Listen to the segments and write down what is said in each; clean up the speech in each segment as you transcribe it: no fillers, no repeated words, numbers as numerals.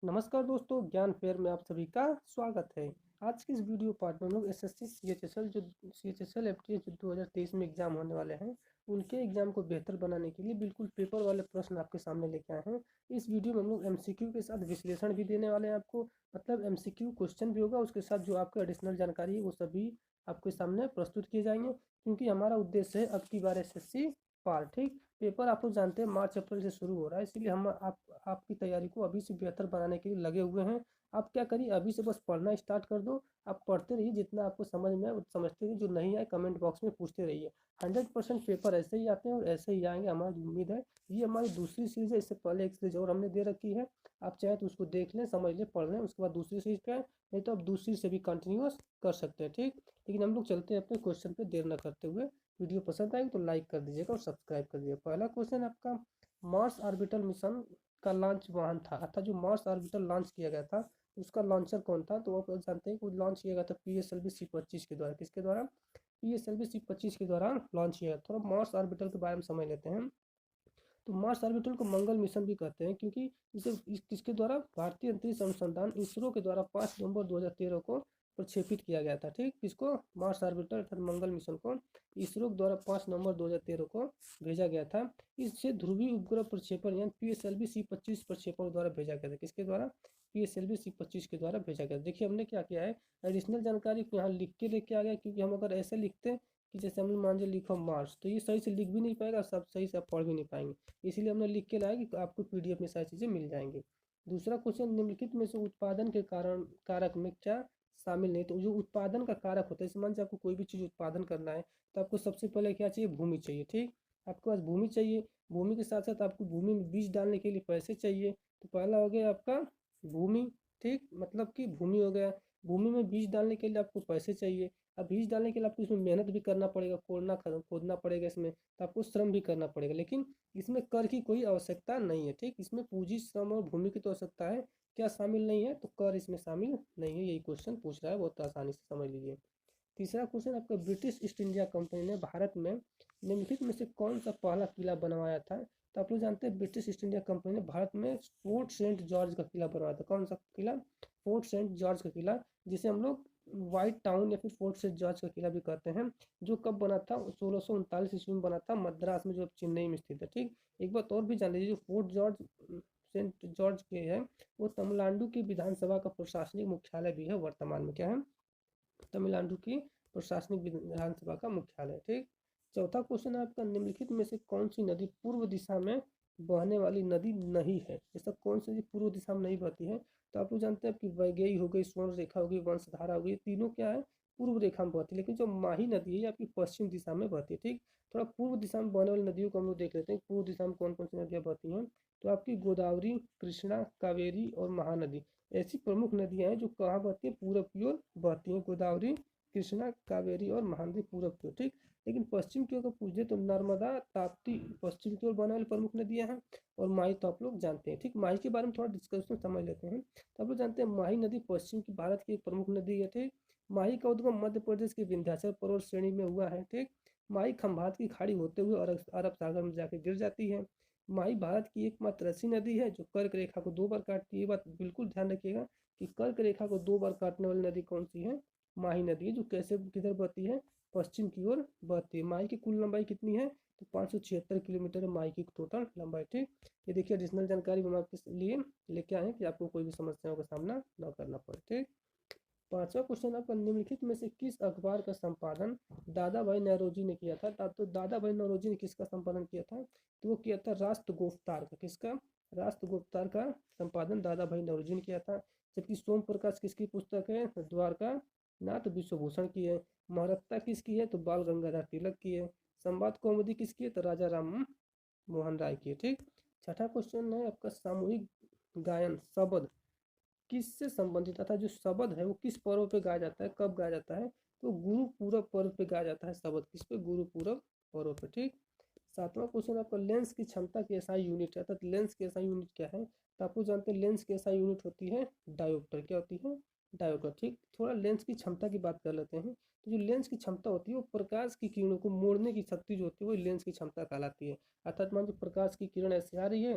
नमस्कार दोस्तों, ज्ञान फेयर में आप सभी का स्वागत है। आज की इस वीडियो पार्ट में हम लोग एसएससी सीएचएसएल एफटीएस जो 2023 में एग्जाम होने वाले हैं, उनके एग्जाम को बेहतर बनाने के लिए बिल्कुल पेपर वाले प्रश्न आपके सामने लेके आए हैं। इस वीडियो में हम लोग एमसीक्यू के साथ विश्लेषण भी देने वाले हैं आपको, मतलब एमसीक्यू क्वेश्चन भी होगा, उसके साथ जो आपका एडिशनल जानकारी है वो सभी आपके सामने प्रस्तुत किए जाएंगे। क्योंकि हमारा उद्देश्य है अब की बार एसएससी पार। ठीक, पेपर आप लोग जानते हैं मार्च अप्रैल से शुरू हो रहा है, इसलिए हम आपकी तैयारी को अभी से बेहतर बनाने के लिए लगे हुए हैं। आप क्या करिए, अभी से बस पढ़ना स्टार्ट कर दो। आप पढ़ते रहिए, जितना आपको समझ में आए समझते रहिए, जो नहीं आए कमेंट बॉक्स में पूछते रहिए। 100% पेपर ऐसे ही आते हैं और ऐसे ही आएंगे, हमारी उम्मीद है। ये हमारी दूसरी सीरीज है, इससे पहले एक सीरीज और हमने दे रखी है। आप चाहे तो उसको देख लें, समझ लें, पढ़ लें, उसके बाद दूसरी सीरीज पे नहीं तो आप दूसरी से भी कंटिन्यूस कर सकते हैं। ठीक, लेकिन हम लोग चलते हैं अपने क्वेश्चन पे देर न करते हुए। वीडियो पसंद आएगी तो लाइक कर दीजिएगा और सब्सक्राइब कर दीजिएगा। पहला क्वेश्चन आपका, मार्स ऑर्बिटल मिशन का लॉन्च वाहन था, अर्थात जो मार्स ऑर्बिटल लॉन्च किया गया था उसका लॉन्चर कौन था? तो आप जानते हैं कि लॉन्च किया गया था PSLV C-25 के द्वारा। किसके द्वारा? PSLV C-25 के द्वारा लॉन्च किया गया। थोड़ा मार्स ऑर्बिटल के बारे में समझ लेते हैं। तो मार्स ऑर्बिटल को मंगल मिशन भी कहते हैं, क्योंकि किसके द्वारा? भारतीय अंतरिक्ष अनुसंधान इसरो के द्वारा 5 नवंबर 2013 को प्रक्षेपित किया गया था। ठीक, किसको? मार्स ऑर्बिटर अर्थात मंगल मिशन को इसरो के द्वारा 5 नवंबर 2013 को भेजा गया था। इससे ध्रुवीय उपग्रह प्रक्षेपण यानी PSLV C-25 प्रक्षेपण द्वारा भेजा गया था। किसके द्वारा? PSLV C-25 के द्वारा भेजा गया। देखिए हमने क्या किया है, एडिशनल जानकारी को यहाँ लिख के लेके आ गया, क्योंकि हम अगर ऐसे लिखते कि जैसे हमने मान लिया लिखो मार्स, तो ये सही से लिख भी नहीं पाएगा, सब सही से आप पढ़ भी नहीं पाएंगे। इसीलिए हमने लिख के लाया कि आपको PDF में सारी चीज़ें मिल जाएंगी। दूसरा क्वेश्चन, निम्नलिखित में से उत्पादन के कारण कारक में क्या शामिल नहीं? तो जो उत्पादन का कारक होता है, मान लीजिए आपको कोई भी चीज़ उत्पादन करना है तो आपको सबसे पहले क्या चाहिए? भूमि चाहिए। ठीक, आपके पास भूमि चाहिए, भूमि के साथ साथ आपको भूमि में बीज डालने के लिए पैसे चाहिए। तो पहला हो गया आपका भूमि। ठीक, मतलब कि भूमि हो गया, भूमि में बीज डालने के लिए आपको पैसे चाहिए। अब बीज डालने के लिए आपको इसमें मेहनत भी करना पड़ेगा, खोदना पड़ेगा, इसमें तो आपको श्रम भी करना पड़ेगा, लेकिन इसमें कर की कोई आवश्यकता नहीं है। ठीक, इसमें पूंजी, श्रम और भूमि की तो आवश्यकता है, क्या शामिल नहीं है? तो कर इसमें शामिल नहीं है। यही क्वेश्चन पूछ रहा है, बहुत आसानी से समझ लीजिए। तीसरा क्वेश्चन आपका, ब्रिटिश ईस्ट इंडिया कंपनी ने भारत में निम्नलिखित में से कौन सा पहला किला बनवाया था? तो आप लोग जानते हैं ब्रिटिश ईस्ट इंडिया कंपनी ने भारत में फोर्ट सेंट जॉर्ज का किला बनवाया था। कौन सा किला? फोर्ट सेंट जॉर्ज का किला, जिसे हम लोग व्हाइट टाउन या फिर फोर्ट सेंट जॉर्ज का किला भी कहते हैं। जो कब बना था? 1639 ईस्वी में बना था, मद्रास में, जो अब चेन्नई में स्थित है। ठीक, एक बात और भी जान लीजिए, जो फोर्ट जॉर्ज सेंट जॉर्ज के है वो तमिलनाडु की विधानसभा का प्रशासनिक मुख्यालय भी है वर्तमान में। क्या है? तमिलनाडु की प्रशासनिक विधानसभा का मुख्यालय। ठीक, चौथा क्वेश्चन है आपका, निम्नलिखित में से कौन सी नदी पूर्व दिशा में बहने वाली नदी नहीं है? ऐसा कौन सी नदी पूर्व दिशा में नहीं बहती है? तो आप लोग जानते हैं कि वैगई हो गई, स्वर्ण रेखा हो गई, वंशधारा हो गई, तीनों क्या है? पूर्व रेखा में बहती है। लेकिन जो माही नदी है ये आपकी पश्चिम दिशा में बहती है। ठीक, थोड़ा पूर्व दिशा में बहने वाली नदियों को हम लोग देख लेते हैं, पूर्व दिशा में कौन कौन सी नदियाँ बहती हैं। तो आपकी गोदावरी, कृष्णा, कावेरी और महानदी ऐसी प्रमुख नदियां हैं जो कहाँ बहती हैं? पूरब की ओर बहती हैं। गोदावरी, कृष्णा, कावेरी और महानदी पूरब की ओर। ठीक, लेकिन पश्चिम की ओर का पूछे तो नर्मदा, ताप्ती पश्चिम की ओर बहने वाली प्रमुख नदियां हैं, और माही तो आप लोग जानते हैं। ठीक, माही के बारे में थोड़ा डिस्कशन समझ लेते हैं। तो आप लोग जानते हैं माही नदी पश्चिम की भारत की एक प्रमुख नदी है। ठीक, माही का उद्गम मध्य प्रदेश के विंध्याचल पर्वत श्रेणी में हुआ है। ठीक, माही खंभात की खाड़ी होते हुए अरब सागर में जाकर गिर जाती है। माही भारत की एकमात्र ऐसी नदी है जो कर्क रेखा को 2 बार काटती है। ये बात बिल्कुल ध्यान रखिएगा कि कर्क रेखा को 2 बार काटने वाली नदी कौन सी है? माही नदी है, जो कैसे किधर बहती है? पश्चिम की ओर बहती है। माही की कुल लंबाई कितनी है? तो 576 किलोमीटर है माही की टोटल लंबाई। ठीक, ये देखिए एडिशनल जानकारी हम आपके लिए लेके आए हैं कि आपको कोई भी समस्याओं का सामना न करना पड़े। ठीक, पांचवा क्वेश्चन आपका, निम्नलिखित में से किस अखबार का संपादन दादा भाई नौरोजी ने किया था? तो दादा भाई नौरोजी ने किसका संपादन किया था? तो वो किया था राष्ट्र गुप्तार का। किसका? राष्ट्र गुप्तार का संपादन दादा भाई नौरोजी ने किया था। जबकि सोम प्रकाश किसकी पुस्तक है? द्वारका नाथ विश्वभूषण की है। महारत्ता किसकी है? तो बाल गंगाधर तिलक की है। संवाद कौमुदी किसकी है? तो राजा राम मोहन राय की है। ठीक, छठा क्वेश्चन है आपका, सामूहिक गायन शब्द किससे संबंधित था? जो शब्द है वो किस पर्व पे गाया जाता है, कब गाया जाता है? तो गुरु पूरब पर्व पे गाया जाता है शब्द। किस पे? गुरु पूरब पर्व पे। ठीक, सातवां क्वेश्चन आपका, लेंस की क्षमता की SI यूनिट है, अर्थात लेंस की SI यूनिट क्या है? तो आपको जानते हैं लेंस की SI यूनिट होती है डायोप्टर। क्या होती है? डायोप्टर। ठीक, थोड़ा लेंस की क्षमता की बात कर लेते हैं। तो जो लेंस की क्षमता होती है वो प्रकाश की किरणों को मोड़ने की शक्ति जो होती है वो लेंस की क्षमता कहलाती है। अर्थात मान लो प्रकाश की किरण ऐसे आ रही है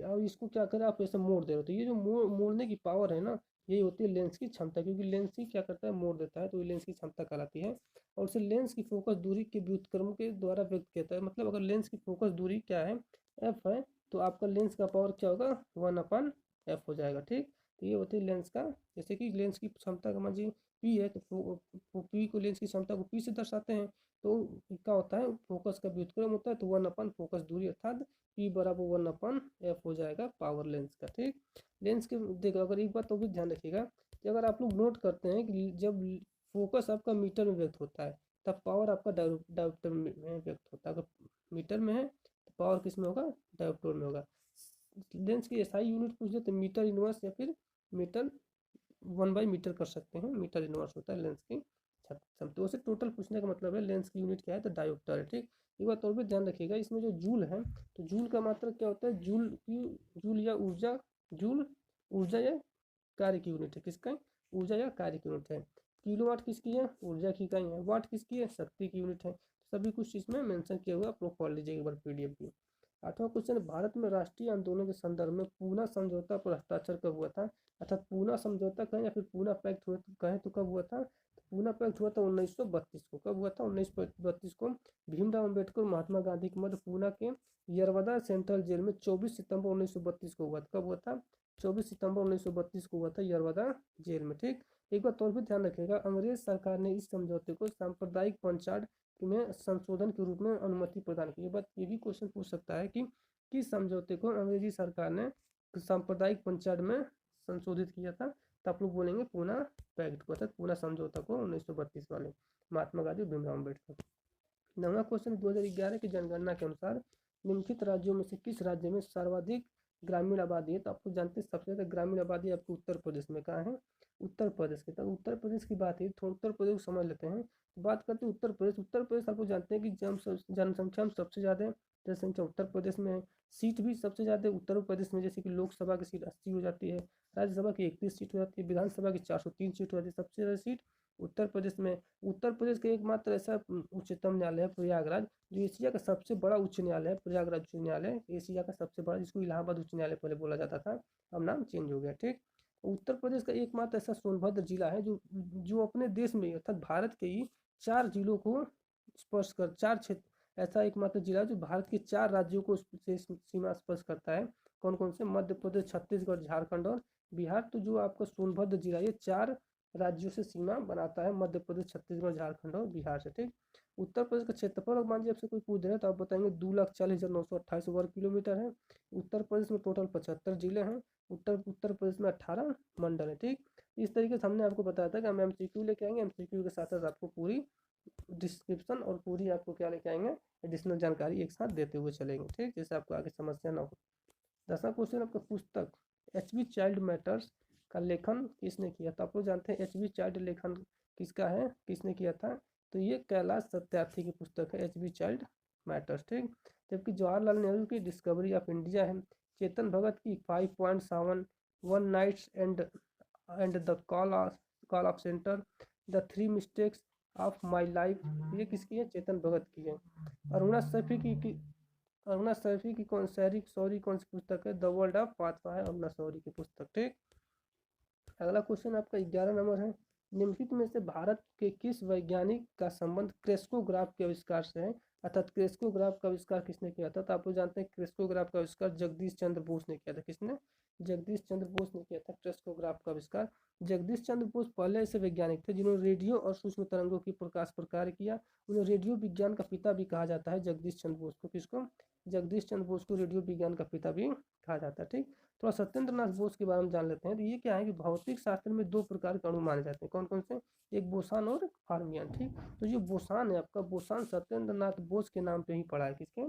और इसको क्या करें आप ऐसे मोड़ दे रहे हो, तो ये जो मोड़ने की पावर है ना, यही होती है लेंस की क्षमता, क्योंकि लेंस ही क्या करता है मोड़ देता है, तो ये लेंस की क्षमता कहलाती है। और उसे लेंस की फोकस दूरी के व्युत्क्रम के द्वारा व्यक्त किया जाता है। मतलब अगर लेंस की फोकस दूरी क्या है, एफ है, तो आपका लेंस का पावर क्या होगा, 1/f हो जाएगा। ठीक, तो ये होती है लेंस का, जैसे कि लेंस की क्षमता का मान लीजिए पी है, तो पी को लेंस की क्षमता को पी से दर्शाते हैं। तो क्या होता है, फोकस का व्युत्क्रम होता है, तो 1/फोकस दूरी, अर्थात पी बराबर 1/f हो जाएगा पावर लेंस का। ठीक, लेंस के देखो अगर एक बात तो भी ध्यान रखिएगा कि अगर आप लोग नोट करते हैं कि जब फोकस आपका मीटर में व्यक्त होता है तब पावर आपका डायोप्टर में व्यक्त होता है। अगर मीटर में है तो पावर किस में होगा, डायोप्टर में होगा। लेंस की एसआई यूनिट पूछ दे तो मीटर इनवर्स या फिर मीटर 1/मीटर कर सकते हैं, मीटर इनवर्स होता है लेंस की क्षमता। तो वैसे टोटल पूछने का मतलब है लेंस की यूनिट क्या है, तो डायोप्टर है। ठीक, एक बात और भी ध्यान रखिएगा, इसमें जो जूल है, तो जूल का मात्रक क्या होता है, जूल की, जूल या ऊर्जा, जूल ऊर्जा या कार्य की यूनिट है, किसका, ऊर्जा या कार्य की यूनिट है। किलोवाट किसकी है, ऊर्जा की इकाई है। वाट किसकी है, शक्ति की यूनिट है। सभी कुछ इसमें मेंशन किया हुआ, आप लोग पढ़ लीजिए एक बार पीडीएफ भी। आठवां क्वेश्चन, भारत में राष्ट्रीय आंदोलन के संदर्भ में पूना समझौता पर हस्ताक्षर कब हुआ था। अर्थात पूना समझौता कहें या फिर पूना पैक्ट हुआ कहें तो कब हुआ था, तो पूना पैक्ट हुआ था 1932 को। कब हुआ था, 1932 को। भीमराव अम्बेडकर महात्मा गांधी के मध्य पूना के यरवदा सेंट्रल जेल में 24 सितंबर 1932 को हुआ था। कब हुआ था, 24 सितंबर 1932 को हुआ था यरवदा जेल में। ठीक, एक बात और भी ध्यान रखिएगा, अंग्रेज सरकार ने इस समझौते को सांप्रदायिक पंचायत में संशोधन के रूप में अनुमति प्रदान की। बात ये भी क्वेश्चन पूछ सकता है कि किस समझौते को अंग्रेजी सरकार ने सांप्रदायिक पंचायत में संशोधित किया था, तो आप लोग बोलेंगे पूना पैक्ट को, अर्थात पूना समझौता को 1932 वाले, महात्मा गांधी भीमराव अम्बेडकर। नौवां क्वेश्चन, 2011 की जनगणना के अनुसार निम्नलिखित राज्यों में से किस राज्य में सर्वाधिक ग्रामीण आबादी है। तो आप लोग जानते हैं सबसे ज़्यादा ग्रामीण आबादी आपको उत्तर प्रदेश में, कहाँ है, उत्तर प्रदेश के। तो उत्तर प्रदेश की बात है, थोड़ा उत्तर प्रदेश को समझ लेते हैं। बात करते हैं उत्तर प्रदेश। उत्तर प्रदेश आप लोग जानते हैं कि जनसंख्या में सबसे ज़्यादा जनसंख्या उत्तर प्रदेश में है। सीट भी सबसे ज़्यादा उत्तर प्रदेश में, जैसे कि लोकसभा की सीट 80 हो जाती है, राज्यसभा की 31 सीट हो जाती है, विधानसभा की 403 सीट हो जाती है। सबसे ज़्यादा सीट उत्तर प्रदेश में। उत्तर प्रदेश का एकमात्र ऐसा उच्चतम न्यायालय है प्रयागराज, जो एशिया का सबसे बड़ा उच्च न्यायालय है। प्रयागराज उच्च न्यायालय एशिया का सबसे बड़ा, जिसको इलाहाबाद उच्च न्यायालय पहले बोला जाता था, अब नाम चेंज हो गया। ठीक, उत्तर प्रदेश का एकमात्र ऐसा सोनभद्र जिला है जो जो अपने देश में अर्थात भारत के ही 4 जिलों को स्पर्श कर, 4 क्षेत्र, ऐसा एकमात्र जिला जो भारत के 4 राज्यों को से सीमा स्पर्श करता है। कौन कौन से, मध्य प्रदेश, छत्तीसगढ़, झारखंड और बिहार। तो जो आपका सोनभद्र जिला ये 4 राज्यों से सीमा बनाता है, मध्य प्रदेश, छत्तीसगढ़, झारखंड और बिहार से। ठीक, उत्तर प्रदेश का क्षेत्रफल मान लीजिए आपसे कोई पूछ रहे हैं तो आप बताएंगे 2,40,928 वर्ग किलोमीटर है। उत्तर प्रदेश में टोटल 75 जिले हैं। उत्तर प्रदेश में 18 मंडल है। ठीक, इस तरीके से हमने आपको बताया था कि हम एमसीक्यू लेके आएंगे, एमसीक्यू के साथ साथ आपको पूरी डिस्क्रिप्शन और पूरी आपको क्या लेके आएंगे, एडिशनल जानकारी एक साथ देते हुए चलेंगे। ठीक, जैसे आपको आगे समस्या ना हो। 10वां क्वेश्चन, आपका पुस्तक एच.बी. चाइल्ड मैटर्स का लेखन किसने किया था। आप लोग जानते हैं एच.बी. चाइल्ड लेखन किसका है, किसने किया था, तो ये कैलाश सत्यार्थी की पुस्तक है एच.बी. Child matters. ठीक, जबकि जवाहरलाल नेहरू की डिस्कवरी ऑफ इंडिया है। चेतन भगत की 5.7, one nights and the call of centre, the 3 mistakes of my life, ये किसकी है, चेतन भगत की है। अरुणा सैफी की अरुणा सैफी की कौन सॉरी कौन सी पुस्तक है, द वर्ल्ड ऑफ पाथवा है अरुणा सौरी की पुस्तक। ठीक, अगला क्वेश्चन आपका 11 नंबर है, निम्नलिखित में से भारत के किस वैज्ञानिक का संबंध क्रेस्कोग्राफ के आविष्कार से है। अर्थात क्रेस्कोग्राफ का आविष्कार किसने किया था, तो आप लोग जानते हैं क्रेस्कोग्राफ का आविष्कार जगदीश चंद्र बोस ने किया था। किसने, जगदीश चंद्र बोस ने किया था क्रेस्कोग्राफ का आविष्कार। जगदीश चंद्र बोस पहले ऐसे वैज्ञानिक थे जिन्होंने रेडियो और सूक्ष्म तरंगों की प्रकाश पर कार्य किया। उन्हें रेडियो विज्ञान का पिता भी कहा जाता है, जगदीश चंद्र बोस को। किसको, जगदीश चंद्र बोस को रेडियो विज्ञान का पिता भी कहा जाता है। ठीक, थोड़ा सत्येंद्र नाथ बोस के बारे में जान लेते हैं। तो ये क्या है कि भौतिक शास्त्र में 2 प्रकार के अणु माने जाते हैं। कौन कौन से, एक बोसान और फार्मियन। ठीक, तो जो बोसान है आपका, बोसान सत्येंद्र नाथ बोस के नाम पे ही पड़ा है। किसके,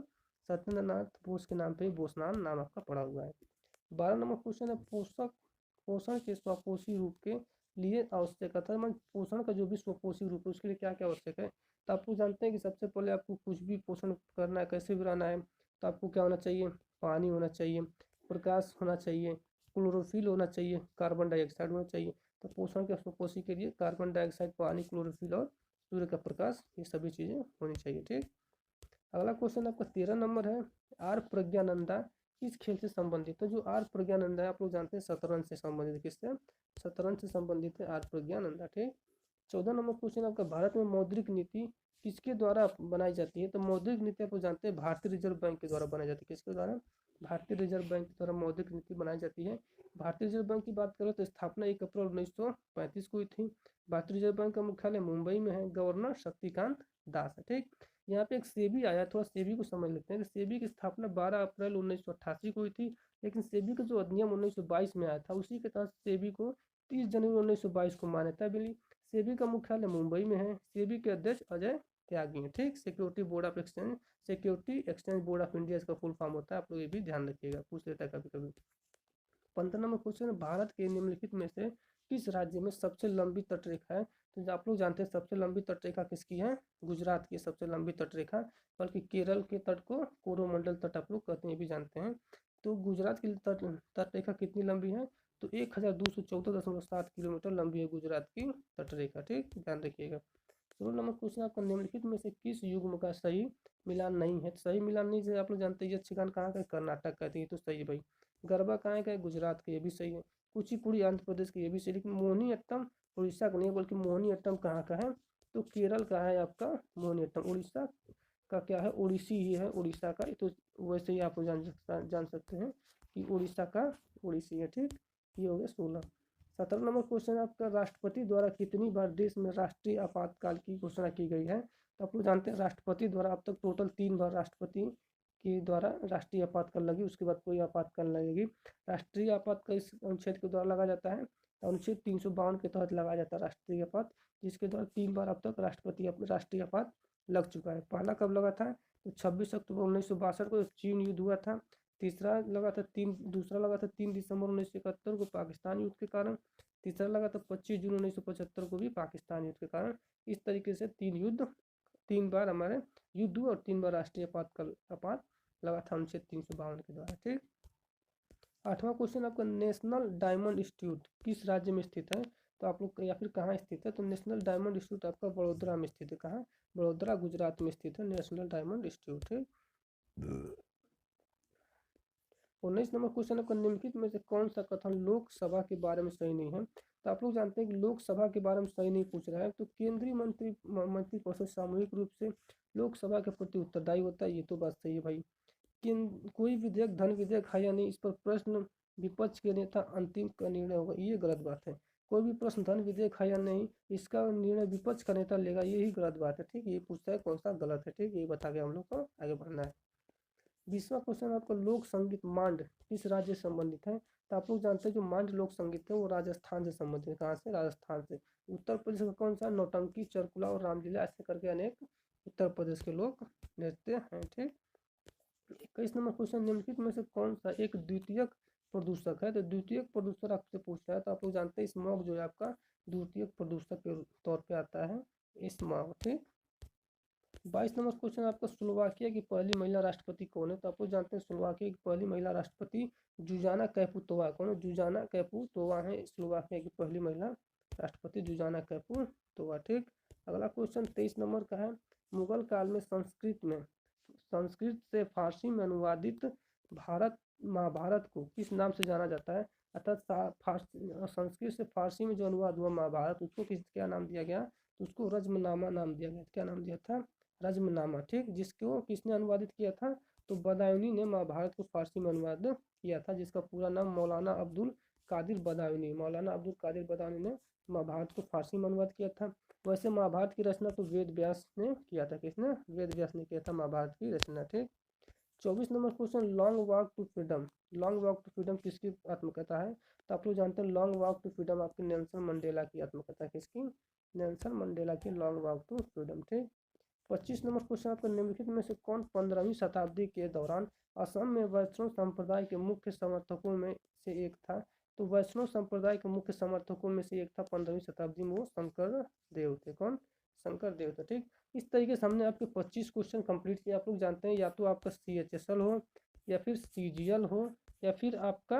सत्येंद्र नाथ बोस के नाम पे ही बोसान नाम आपका पड़ा हुआ है। 12 नंबर क्वेश्चन है, पोषण के स्वपोषी रूप के लिए आवश्यक था। मतलब पोषण का जो भी स्वपोषी रूप है उसके लिए क्या क्या आवश्यक है, तो आप लोग जानते हैं कि सबसे पहले आपको कुछ भी पोषण करना है, कैसे भी रहना है, तो आपको क्या होना चाहिए, पानी होना चाहिए, प्रकाश होना चाहिए, क्लोरोफिल होना चाहिए, कार्बन डाइऑक्साइड होना चाहिए। तो पोषण के सुपोषी के लिए कार्बन डाइऑक्साइड, पानी, क्लोरोफिल और सूर्य का प्रकाश, ये सभी चीज़ें होनी चाहिए। ठीक, अगला क्वेश्चन आपका 13 नंबर है, आर प्रज्ञानंदा किस खेल से संबंधित है? जो आर प्रज्ञानंदा है आप लोग जानते हैं शतरंज से संबंधित, किससे? शतरंज से संबंधित है आर प्रज्ञानंदा। ठीक, 14 नंबर क्वेश्चन आपका, भारत में मौद्रिक नीति किसके द्वारा बनाई जाती है? तो मौद्रिक नीति आप लोग जानते हैं भारतीय रिजर्व बैंक के द्वारा बनाई जाती है। किसके द्वारा? भारतीय रिजर्व बैंक के द्वारा मौद्रिक नीति बनाई जाती है। भारतीय रिजर्व बैंक की बात करें तो स्थापना 1 अप्रैल 1935 को हुई थी। भारतीय रिजर्व बैंक का मुख्यालय मुंबई में है। गवर्नर शक्तिकांत दास है। ठीक, यहाँ पे एक सेबी आया, थोड़ा सेबी को समझ लेते हैं। सेबी की स्थापना 12 अप्रैल 1988 को हुई थी, लेकिन सेबी का जो अधिनियम 1922 में आया था, उसी के तहत सेबी को 30 जनवरी 1922 को मान्यता मिली। सेबी का मुख्यालय मुंबई में है। सेबी के अध्यक्ष अजय त्यागी हैं। ठीक, security board of exchange, security exchange board of India इसका फुल फॉर्म होता है, आप लोग ये भी ध्यान रखिएगा, पूछ लेता है कभी कभी। 15 नंबर क्वेश्चन, भारत के निम्नलिखित में से किस राज्य में सबसे लंबी तटरेखा है? तो आप लोग जानते हैं सबसे लंबी तटरेखा किसकी है? गुजरात की सबसे लंबी तटरेखा, बल्कि केरल के तट को कोरोमंडल तट आप लोग कहते हैं, ये भी जानते हैं। तो गुजरात की तटरेखा कितनी लंबी है? तो 1214.7 किलोमीटर लंबी है गुजरात की तटरेखा। ठीक, ध्यान रखिएगा। 16 नंबर क्वेश्चन आपका, निम्नलिखित में से किस युग्म का सही मिलान नहीं है? सही मिलान नहीं है, आप लोग जानते हैं यक्षगान कहाँ का है? कर्नाटक का है, तो सही है भाई। गरबा कहाँ का है? गुजरात का, ये भी सही है। कुचिपुड़ी आंध्र प्रदेश का, ये भी सही। लेकिन मोहिनीअट्टम उड़ीसा का नहीं है, बल्कि मोहिनीअट्टम कहाँ का है? तो केरल का है आपका मोहिनीअट्टम। उड़ीसा का क्या है? ओडिसी ही है उड़ीसा का, तो वैसे ही आप जान सकते हैं कि उड़ीसा का ओडिसी है। ठीक, ये हो गया 16। 17 नंबर क्वेश्चन आपका, राष्ट्रपति द्वारा कितनी बार देश में राष्ट्रीय आपातकाल की घोषणा की गई है? तो आप लोग जानते हैं राष्ट्रपति द्वारा अब तक टोटल 3 बार राष्ट्रपति के द्वारा राष्ट्रीय आपातकाल लगी, उसके बाद कोई आपातकाल लगेगी। राष्ट्रीय आपातकाल इस अनुच्छेद के द्वारा लगा जाता है, अनुच्छेद 352 के तहत लगाया जाता है राष्ट्रीय आपात, जिसके द्वारा 3 बार अब तक राष्ट्रीय आपात लग चुका है। पहला कब लगा था? तो 26 अक्टूबर 1962 को चीन युद्ध हुआ था। दूसरा लगा था 3 दिसंबर 1971 को पाकिस्तान युद्ध के कारण। तीसरा लगा था 25 जून 1975 को भी पाकिस्तान युद्ध के कारण। इस तरीके से 3 बार हमारे युद्ध और 3 बार राष्ट्रीय आपात लगा था अनुच्छेद 352 के द्वारा। ठीक, 8वां क्वेश्चन आपका, नेशनल डायमंड इंस्टीट्यूट किस राज्य में स्थित है? तो आप लोग या फिर कहाँ स्थित है? तो नेशनल डायमंड इंस्टीट्यूट आपका बड़ोदरा में स्थित है। कहाँ? बड़ोदरा गुजरात में स्थित है नेशनल डायमंड इंस्टीट्यूट है। 19 नंबर क्वेश्चन आपका, निम्नलिखित में से कौन सा कथन लोकसभा के बारे में सही नहीं है? तो आप लोग जानते हैं कि लोकसभा के बारे में सही नहीं पूछ रहा है, तो केंद्रीय मंत्रिपरिषद सामूहिक रूप से लोकसभा के प्रति उत्तरदायी होता है, ये तो बात सही है भाई। कोई विधेयक धन विधेयक है या नहीं, इस पर प्रश्न विपक्ष के नेता अंतिम का निर्णय होगा, ये गलत बात है। कोई भी प्रश्न धन विधेयक है या नहीं, इसका निर्णय विपक्ष का नेता लेगा, यही गलत बात है। ठीक, ये पूछता है कौन सा गलत है। ठीक, ये बता के हम लोग को आगे बढ़ना है। 20वां क्वेश्चन आपका, लोक संगीत मांड किस राज्य से संबंधित है? तो आप लोग जानते हैं जो मांड लोक संगीत है वो राजस्थान से संबंधित है। कहाँ से? राजस्थान से। उत्तर प्रदेश का कौन सा? नौटंकी, चरकुला और रामलीला, ऐसे करके अनेक उत्तर प्रदेश के लोक नृत्य हैं। ठीक, 21 नंबर क्वेश्चन, निम्नलिखित में से कौन सा एक द्वितीयक प्रदूषक है? तो द्वितीयक प्रदूषक आपसे पूछा है, तो आप लोग जानते हैं स्मॉग जो है आपका द्वितीयक प्रदूषक के तौर पे आता है, स्मॉग। ठीक, 22 नंबर क्वेश्चन आपका, स्लोवाकिया की पहली महिला राष्ट्रपति कौन है? तो आप लोग जानते हैं स्लोवाकिया की पहली महिला राष्ट्रपति जुजाना कैपुतोवा। कौन है? जुजाना कैपुतोवा है स्लोवाकिया की पहली महिला राष्ट्रपति, जुजाना कैपुतोवा। ठीक, अगला क्वेश्चन 23 नंबर का है, मुगल काल में संस्कृत से फारसी में अनुवादित महाभारत को किस नाम से जाना जाता है? अर्थात संस्कृत से फारसी में जो अनुवाद हुआ महाभारत, उसको क्या नाम दिया गया? तो उसको रज्मनामा नाम दिया गया। क्या नाम दिया था? रज्मनामा। ठीक, जिसको किसने अनुवादित किया था? तो बदायूनी ने महाभारत को फारसी में अनुवाद किया था, जिसका पूरा नाम मौलाना अब्दुल कादिर बदायूनी ने महाभारत को फारसी में अनुवाद किया था। वैसे महाभारत की रचना तो वेद व्यास ने किया था। किसने? वेद व्यास ने किया था महाभारत की रचना। ठीक, 24 number question, long walk to freedom किसकी आत्मकथा है? तो आप लोग जानते हैं लॉन्ग वॉक टू फ्रीडम आपकी नेल्सन मंडेला की आत्मकथा है। किसकी? नेल्सन मंडेला की लॉन्ग वॉक टू फ्रीडम। ठीक, 25 नंबर क्वेश्चन आपका, निम्नलिखित में से कौन 15वीं शताब्दी के दौरान असम में वैष्णव संप्रदाय के मुख्य समर्थकों में से एक था? तो वैष्णव संप्रदाय के मुख्य समर्थकों में से एक था 15वीं शताब्दी में, वो शंकर देव थे। कौन? शंकर देव थे। ठीक, इस तरीके से हमने आपके 25 क्वेश्चन कंप्लीट किए। आप लोग जानते हैं या तो आपका CHSL हो, या फिर CGL हो, या फिर आपका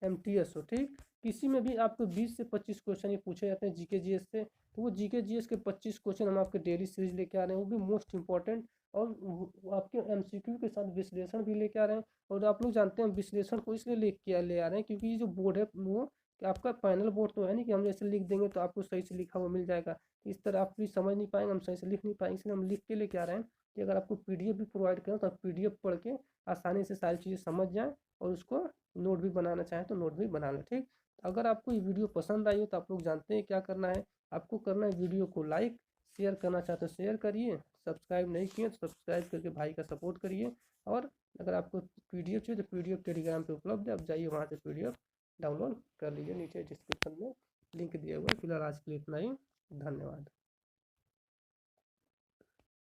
MTS हो। ठीक, किसी में भी आपको 20 से 25 क्वेश्चन ये पूछे जाते हैं जीके जीएस से। तो वो जीके जीएस के 25 क्वेश्चन हम आपके डेली सीरीज लेके आ रहे हैं, वो भी मोस्ट इंपॉर्टेंट, और वो आपके एमसीक्यू के साथ विश्लेषण भी लेके आ रहे हैं। और आप लोग जानते हैं विश्लेषण को इसलिए ले आ रहे हैं क्योंकि ये जो बोर्ड है वो कि आपका फाइनल बोर्ड तो है नहीं कि हम जैसे लिख देंगे तो आपको सही से लिखा हुआ मिल जाएगा। इस तरह आप भी समझ नहीं पाएंगे, हम सही से लिख नहीं पाएंगे, इसलिए हम लिख के लेके आ रहे हैं कि अगर आपको पीडीएफ भी प्रोवाइड करें तो आप पीडीएफ पढ़ के आसानी से सारी चीज़ें समझ जाएँ, और उसको नोट भी बनाना चाहें तो नोट भी बना लें। ठीक, अगर आपको ये वीडियो पसंद आई हो तो आप लोग जानते हैं क्या करना है। आपको करना है वीडियो को लाइक, शेयर करना चाहते हो शेयर करिए, सब्सक्राइब नहीं किए तो सब्सक्राइब करके भाई का सपोर्ट करिए। और अगर आपको पीडीएफ चाहिए तो पीडीएफ टेलीग्राम पे उपलब्ध है, आप जाइए वहाँ से पीडीएफ डाउनलोड कर लीजिए, नीचे डिस्क्रिप्शन में लिंक दिया हुआ है। फिलहाल आज के लिए इतना ही, धन्यवाद।